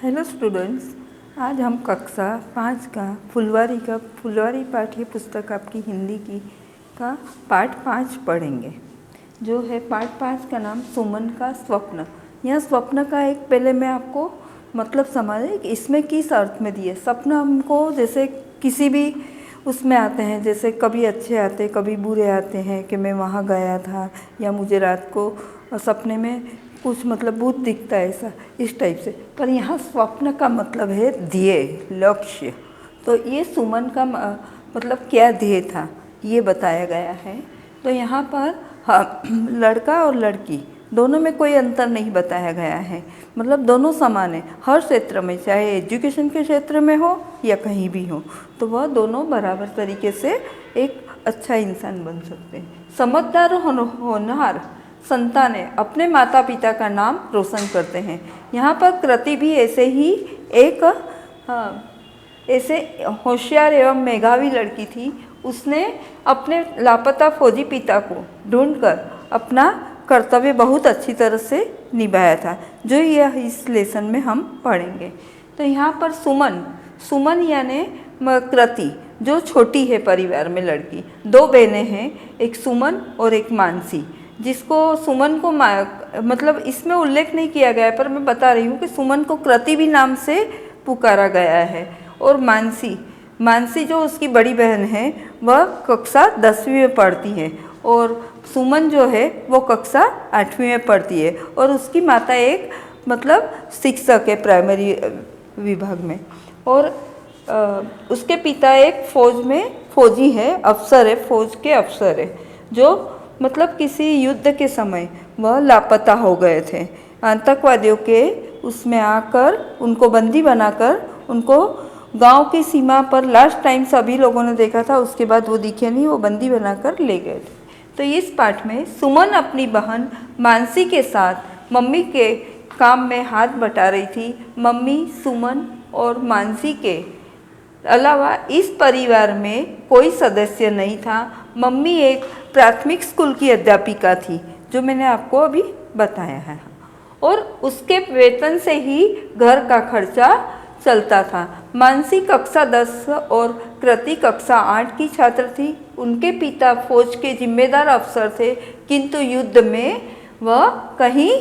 Hello students, आज हम कक्षा 5 का फुलवारी पाठ्य पुस्तक आपकी हिंदी की का पाठ 5 पढ़ेंगे। जो है पाठ 5 का नाम सुमन का स्वप्न। यह स्वप्न का एक पहले मैं आपको मतलब समझे कि इसमें किस अर्थ में दिए। स्वप्न हमको जैसे किसी भी उसमें आते हैं, जैसे कभी अच्छे आते कभी बुरे आते हैं कि मैं वहाँ गया था या मुझे रात को सपने में कुछ मतलब भूत दिखता है, ऐसा इस टाइप से। पर यहाँ स्वप्न का मतलब है ध्येय, लक्ष्य। तो ये सुमन का मतलब क्या ध्येय था ये बताया गया है। तो यहाँ पर हाँ, लड़का और लड़की दोनों में कोई अंतर नहीं बताया गया है, मतलब दोनों समान है हर क्षेत्र में, चाहे एजुकेशन के क्षेत्र में हो या कहीं भी हो, तो वह दोनों बराबर तरीके से एक अच्छा इंसान बन सकते हैं। समझदार होनहार संतानें अपने माता पिता का नाम रोशन करते हैं। यहाँ पर कृति भी ऐसे ही एक ऐसे होशियार एवं मेधावी लड़की थी। उसने अपने लापता फौजी पिता को ढूंढकर अपना कर्तव्य बहुत अच्छी तरह से निभाया था, जो यह इस लेसन में हम पढ़ेंगे। तो यहाँ पर सुमन यानी कृति जो छोटी है परिवार में लड़की, दो बहनें हैं, एक सुमन और एक मानसी, जिसको सुमन को मतलब इसमें उल्लेख नहीं किया गया है, पर मैं बता रही हूँ कि सुमन को कृति भी नाम से पुकारा गया है। और मानसी जो उसकी बड़ी बहन है वह कक्षा 10वीं में पढ़ती है, और सुमन जो है वो कक्षा 8वीं में पढ़ती है, और उसकी माता एक मतलब शिक्षक है प्राइमरी विभाग में, और उसके पिता एक फौजी है, अफसर है, फौज के अफसर है, जो मतलब किसी युद्ध के समय वह लापता हो गए थे। आतंकवादियों के उसमें आकर उनको बंदी बनाकर उनको गांव की सीमा पर लास्ट टाइम सभी लोगों ने देखा था, उसके बाद वो दिखे नहीं, वो बंदी बनाकर ले गए थे। तो इस पाठ में सुमन अपनी बहन मानसी के साथ मम्मी के काम में हाथ बटा रही थी। मम्मी, सुमन और मानसी के अलावा इस परिवार में कोई सदस्य नहीं था। मम्मी एक प्राथमिक स्कूल की अध्यापिका थी, जो मैंने आपको अभी बताया है, और उसके वेतन से ही घर का खर्चा चलता था। मानसी कक्षा 10 और कृति कक्षा 8 की छात्र थी। उनके पिता फौज के जिम्मेदार अफसर थे, किंतु युद्ध में वह कहीं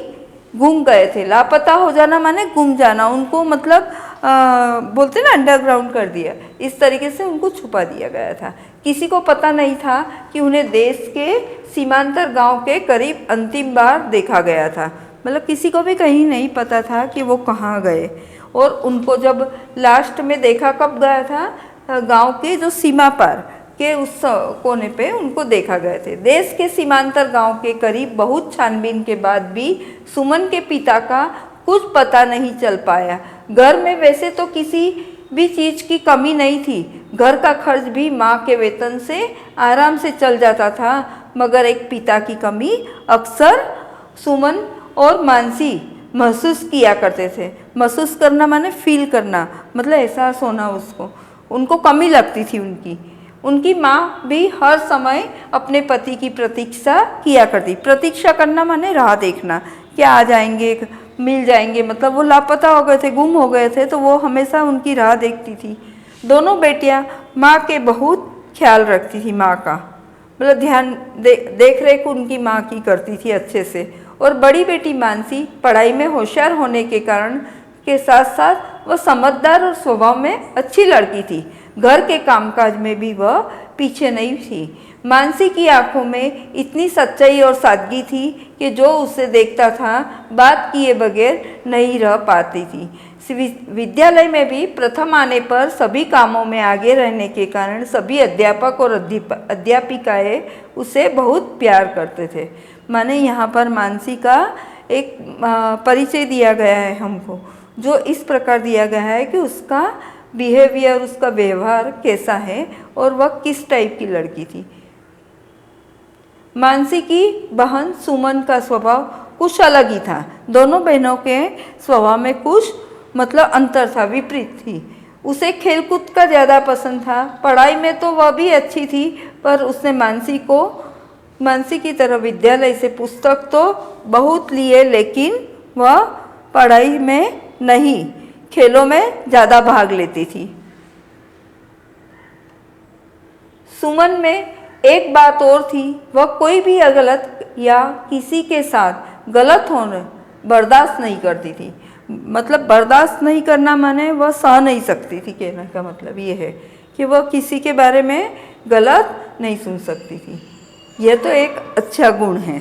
गुम गए थे। लापता हो जाना माने गुम जाना, उनको मतलब बोलते ना अंडरग्राउंड कर दिया, इस तरीके से उनको छुपा दिया गया था। किसी को पता नहीं था कि उन्हें देश के सीमांतर गांव के करीब अंतिम बार देखा गया था, मतलब किसी को भी कहीं नहीं पता था कि वो कहाँ गए। और उनको जब लास्ट में देखा कब गया था, गांव के जो सीमा पार के उस कोने पे उनको देखा गए थे। देश के सीमांतर गांव के करीब बहुत छानबीन के बाद भी सुमन के पिता का कुछ पता नहीं चल पाया। घर में वैसे तो किसी भी चीज़ की कमी नहीं थी, घर का खर्च भी माँ के वेतन से आराम से चल जाता था, मगर एक पिता की कमी अक्सर सुमन और मानसी महसूस किया करते थे। महसूस करना माने फील करना, मतलब एहसास होना, उनको कमी लगती थी उनकी माँ भी हर समय अपने पति की प्रतीक्षा किया करती। प्रतीक्षा करना माने राह देखना, क्या आ जाएंगे, मिल जाएंगे, मतलब वो लापता हो गए थे, गुम हो गए थे, तो वो हमेशा उनकी राह देखती थी। दोनों बेटियां माँ के बहुत ख्याल रखती थी, माँ का मतलब ध्यान देख रेख उनकी माँ की करती थी अच्छे से। और बड़ी बेटी मानसी पढ़ाई में होशियार होने के कारण के साथ साथ वह समझदार और स्वभाव में अच्छी लड़की थी। घर के कामकाज में भी वह पीछे नहीं थी। मानसी की आंखों में इतनी सच्चाई और सादगी थी कि जो उसे देखता था बात किए बगैर नहीं रह पाती थी। विद्यालय में भी प्रथम आने पर सभी कामों में आगे रहने के कारण सभी अध्यापक और अध्यापिकाएं उसे बहुत प्यार करते थे। माने यहाँ पर मानसी का एक परिचय दिया गया है हमको, जो इस प्रकार दिया गया है कि उसका बिहेवियर, उसका व्यवहार कैसा है और वह किस टाइप की लड़की थी। मानसी की बहन सुमन का स्वभाव कुछ अलग ही था। दोनों बहनों के स्वभाव में कुछ मतलब अंतर था, विपरीत थी। उसे खेलकूद का ज़्यादा पसंद था। पढ़ाई में तो वह भी अच्छी थी, पर उसने मानसी की तरह विद्यालय से पुस्तक तो बहुत लिए, लेकिन वह पढ़ाई में नहीं, खेलों में ज़्यादा भाग लेती थी। सुमन में एक बात और थी, वह कोई भी गलत या किसी के साथ गलत होने बर्दाश्त नहीं करती थी। मतलब बर्दाश्त नहीं करना माने वह सह नहीं सकती थी। कहने का मतलब ये है कि वह किसी के बारे में गलत नहीं सुन सकती थी। यह तो एक अच्छा गुण है।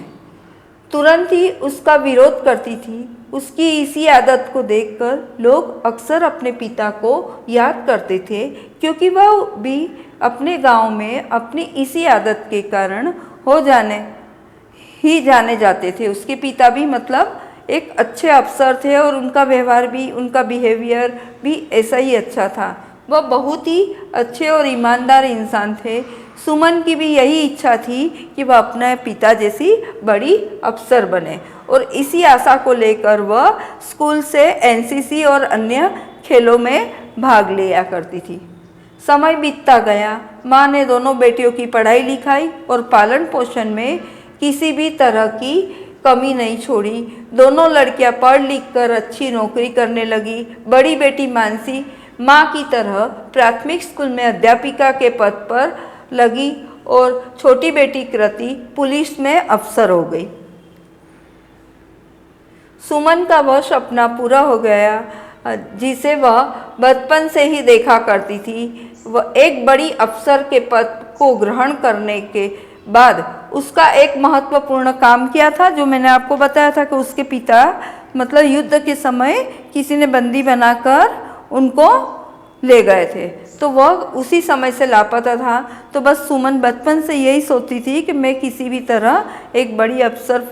तुरंत ही उसका विरोध करती थी। उसकी इसी आदत को देखकर लोग अक्सर अपने पिता को याद करते थे, क्योंकि वह भी अपने गांव में अपनी इसी आदत के कारण जाने जाते थे। उसके पिता भी मतलब एक अच्छे अफसर थे और उनका व्यवहार भी, उनका बिहेवियर भी ऐसा ही अच्छा था। वह बहुत ही अच्छे और ईमानदार इंसान थे। सुमन की भी यही इच्छा थी कि वह अपने पिता जैसी बड़ी अफसर बने, और इसी आशा को लेकर वह स्कूल से एनसीसी और अन्य खेलों में भाग लिया करती थी। समय बीतता गया। माँ ने दोनों बेटियों की पढ़ाई लिखाई और पालन पोषण में किसी भी तरह की कमी नहीं छोड़ी। दोनों लड़कियां पढ़ लिख कर अच्छी नौकरी करने लगी। बड़ी बेटी मानसी माँ की तरह प्राथमिक स्कूल में अध्यापिका के पद पर लगी और छोटी बेटी कृति पुलिस में अफसर हो गई। सुमन का वह सपना पूरा हो गया जिसे वह बचपन से ही देखा करती थी। वह एक बड़ी अफसर के पद को ग्रहण करने के बाद उसका एक महत्वपूर्ण काम किया था, जो मैंने आपको बताया था कि उसके पिता मतलब युद्ध के समय किसी ने बंदी बनाकर उनको ले गए थे, तो वह उसी समय से लापता था। तो बस सुमन बचपन से यही सोचती थी कि मैं किसी भी तरह एक बड़ी अफसर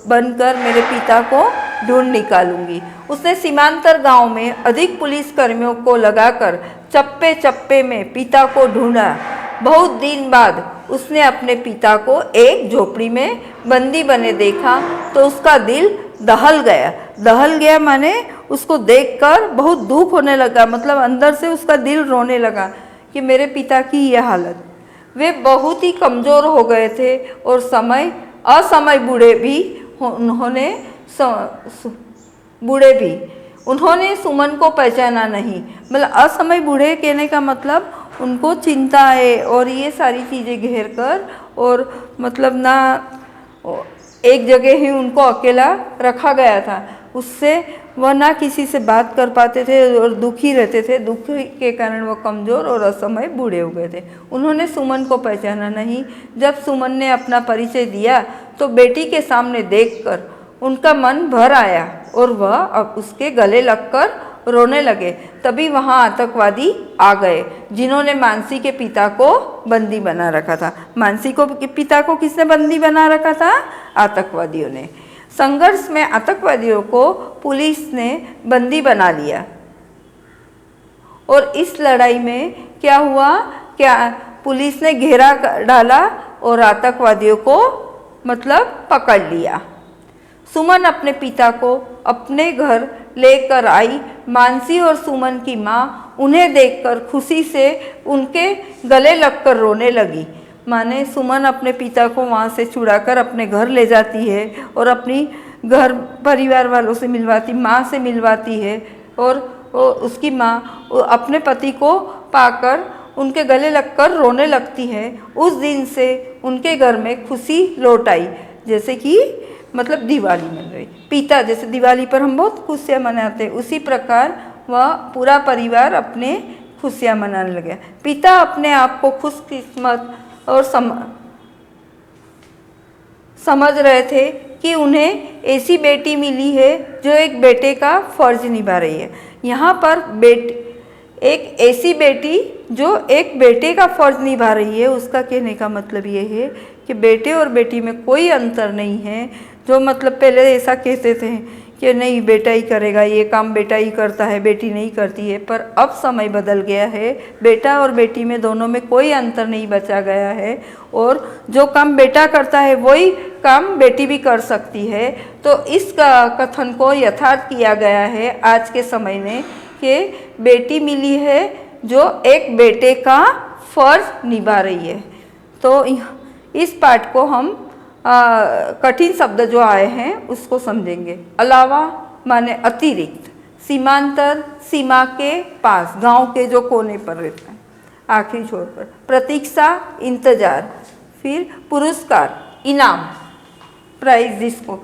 बनकर मेरे पिता को ढूंढ निकालूंगी। उसने सीमांतर गांव में अधिक पुलिस कर्मियों को लगाकर चप्पे चप्पे में पिता को ढूंढा। बहुत दिन बाद उसने अपने पिता को एक झोपड़ी में बंदी बने देखा तो उसका दिल दहल गया माने उसको देखकर बहुत दुख होने लगा। मतलब अंदर से उसका दिल रोने लगा कि मेरे पिता की यह हालत। वे बहुत ही कमज़ोर हो गए थे और असमय बूढ़े भी उन्होंने सुमन को पहचाना नहीं। मतलब असमय बूढ़े कहने का मतलब उनको चिंताएं और ये सारी चीज़ें घेर कर, और मतलब ना एक जगह ही उनको अकेला रखा गया था। उससे वह ना किसी से बात कर पाते थे और दुखी रहते थे। दुख के कारण वह कमज़ोर और असमय बूढ़े हो गए थे। उन्होंने सुमन को पहचाना नहीं। जब सुमन ने अपना परिचय दिया तो बेटी के सामने देखकर उनका मन भर आया और वह अब उसके गले लगकर रोने लगे। तभी वहाँ आतंकवादी आ गए जिन्होंने मानसी के पिता को बंदी बना रखा था। मानसी को पिता को किसने बंदी बना रखा था? आतंकवादियों ने। संघर्ष में आतंकवादियों को पुलिस ने बंदी बना लिया और इस लड़ाई में क्या हुआ, पुलिस ने घेरा डाला और आतंकवादियों को मतलब पकड़ लिया। सुमन अपने पिता को अपने घर लेकर आई। मानसी और सुमन की माँ उन्हें देखकर खुशी से उनके गले लगकर रोने लगी। माने सुमन अपने पिता को वहाँ से छुड़ाकर अपने घर ले जाती है और अपनी घर परिवार वालों से मिलवाती, माँ से मिलवाती है, और उसकी माँ अपने पति को पाकर उनके गले लगकर रोने लगती है। उस दिन से उनके घर में खुशी लौट आई, जैसे कि मतलब दिवाली मन रही। पिता जैसे दिवाली पर हम बहुत खुशियाँ मनाते हैं, उसी प्रकार वह पूरा परिवार अपने खुशियाँ मनाने लगे। पिता अपने आप को खुशकिस्मत और समझ रहे थे कि उन्हें ऐसी बेटी मिली है जो एक बेटे का फर्ज निभा रही है। यहाँ पर एक ऐसी बेटी जो एक बेटे का फर्ज निभा रही है, उसका कहने का मतलब ये है कि बेटे और बेटी में कोई अंतर नहीं है। जो मतलब पहले ऐसा कहते थे कि नहीं बेटा ही करेगा, ये काम बेटा ही करता है, बेटी नहीं करती है, पर अब समय बदल गया है। बेटा और बेटी में दोनों में कोई अंतर नहीं बचा गया है, और जो काम बेटा करता है वही काम बेटी भी कर सकती है। तो इस कथन को यथार्थ किया गया है आज के समय में कि बेटी मिली है जो एक बेटे का फर्ज निभा रही है। तो इस पाठ को हम कठिन शब्द जो आए हैं उसको समझेंगे। अलावा माने अतिरिक्त, सीमांतर, सीमा के पास, गांव के जो कोने पर रहता है, आखिरी छोर पर। प्रतीक्षा, इंतजार। फिर पुरस्कार, इनाम, प्राइज जिसको।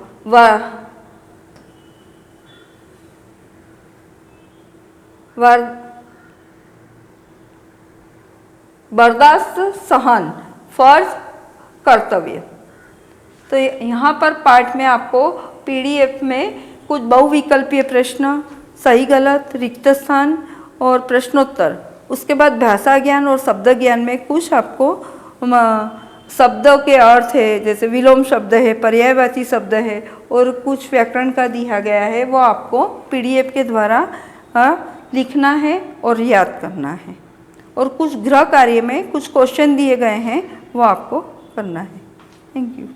बर्दाश्त, सहन, फर्ज, कर्तव्य। तो यहाँ पर पाठ में आपको पीडीएफ में कुछ बहुविकल्पीय प्रश्न, सही गलत, रिक्त स्थान और प्रश्नोत्तर, उसके बाद भाषा ज्ञान और शब्द ज्ञान में कुछ आपको शब्दों के अर्थ है, जैसे विलोम शब्द है, पर्यायवाची शब्द है और कुछ व्याकरण का दिया गया है, वो आपको पीडीएफ के द्वारा लिखना है और याद करना है। और कुछ गृह कार्य में कुछ क्वेश्चन दिए गए हैं, वो आपको करना है। Thank you.